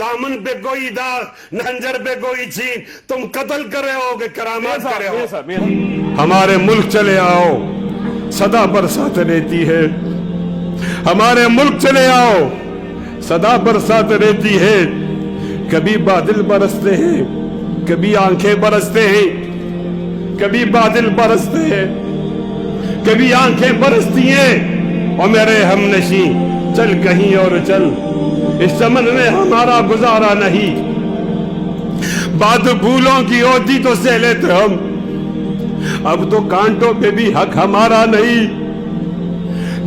دامن پہ کوئی داغ، نہنجر پہ کوئی چھین، تم قتل کر رہے ہو کہ کرامات کر رہے ہو؟ ہمارے ملک چلے آؤ، صدا برسات رہتی ہے۔ ہمارے ملک چلے آؤ، صدا برسات رہتی ہے۔ کبھی بادل برستے ہیں، کبھی آنکھیں برستے ہیں، کبھی بادل برستے ہیں، کبھی آنکھیں برستی ہیں۔ اور میرے ہم نشیں چل کہیں اور چل، اس چمن میں ہمارا گزارا نہیں۔ بات پھولوں کی ہوتی تو سہ لیتے ہم، اب تو کانٹوں پہ بھی حق ہمارا نہیں۔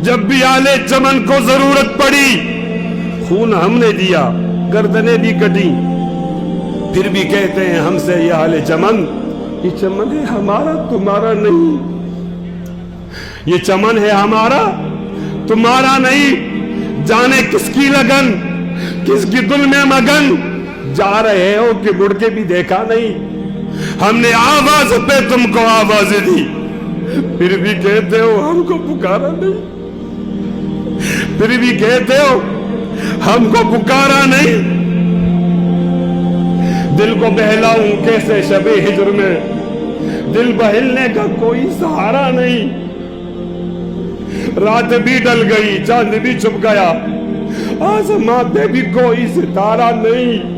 جب بھی آلے چمن کو ضرورت پڑی، خون ہم نے دیا، گردنیں بھی کٹی، پھر بھی کہتے ہیں ہم سے یہ آلے چمن، یہ چمن ہے ہمارا تمہارا نہیں۔ یہ چمن ہے ہمارا تمہارا نہیں۔ جانے کس کی لگن، کس کی دل میں مگن، جا رہے ہو کہ مڑ کے بھی دیکھا نہیں۔ ہم نے آواز پہ تم کو آواز دی، پھر بھی کہتے ہو ہم کو پکارا نہیں۔ پھر بھی کہتے ہو ہم کو پکارا نہیں۔ دل کو بہلاؤں کیسے شب ہجر میں، دل بہلنے کا کوئی سہارا نہیں۔ رات بھی ڈل گئی، چاند بھی چھپ گیا، آسماں پہ بھی کوئی ستارہ نہیں۔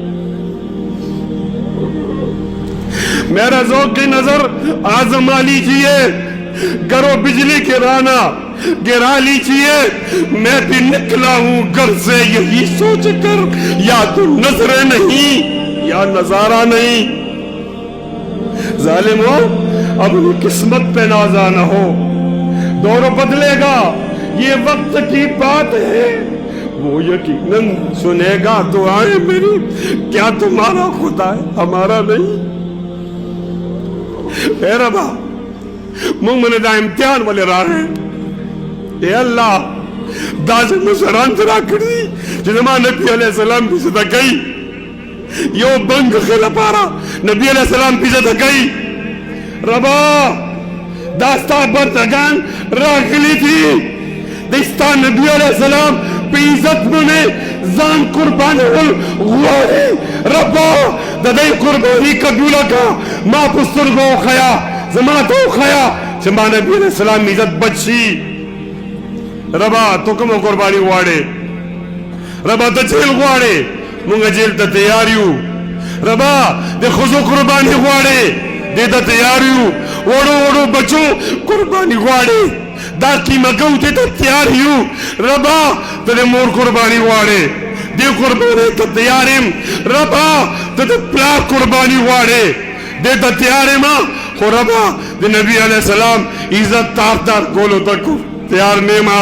میرا ذوق کی نظر آزما لیجئے، گرو بجلی گرانا گرا لیجئے۔ میں بھی نکلا ہوں گھر سے یہی سوچ کر، یا تو نظریں نہیں یا نظارہ نہیں۔ ظالموں اپنی قسمت پہ نازا نہ ہو، دور بدلے گا، یہ وقت کی بات ہے۔ وہ یقیناً سنے گا دعائیں میری، کیا تمہارا خدا ہے ہمارا نہیں؟ اے ربا مومن دا امتحان والے راہ ہیں۔ اے اللہ داز مسران ترا کری جنما نبی علیہ السلام پیسے تھا گئی، یو بنگ خیلہ پارا نبی علیہ السلام پیسے تھا گئی۔ ربا داستا برتگان راکلی تھی، دستا نبی علیہ السلام پیزت منے زان قربان غواری۔ ربا ددائی قربانی قبولہ کا ما پستر گو خیا زمان تو خیا چما نبی علیہ السلام عزت بچی۔ ربا تو کمو قربانی غوارے، ربا تا جیل غوارے، مونگا جیل تا تیاریو۔ ربا دے خزو قربانی غوارے، دے تا تیاریو، وڑو وڑو بچو قربانی غوارے، دا کی مگو تے تا تیاریو۔ ربا تے مور قربانی غوارے، دے قربانی تا تیاریم۔ ربا تے پلا قربانی غوارے، دے تا تیاریم۔ خو ربا دے نبی علیہ السلام عزت تاردار گولو تکو تیار نیما۔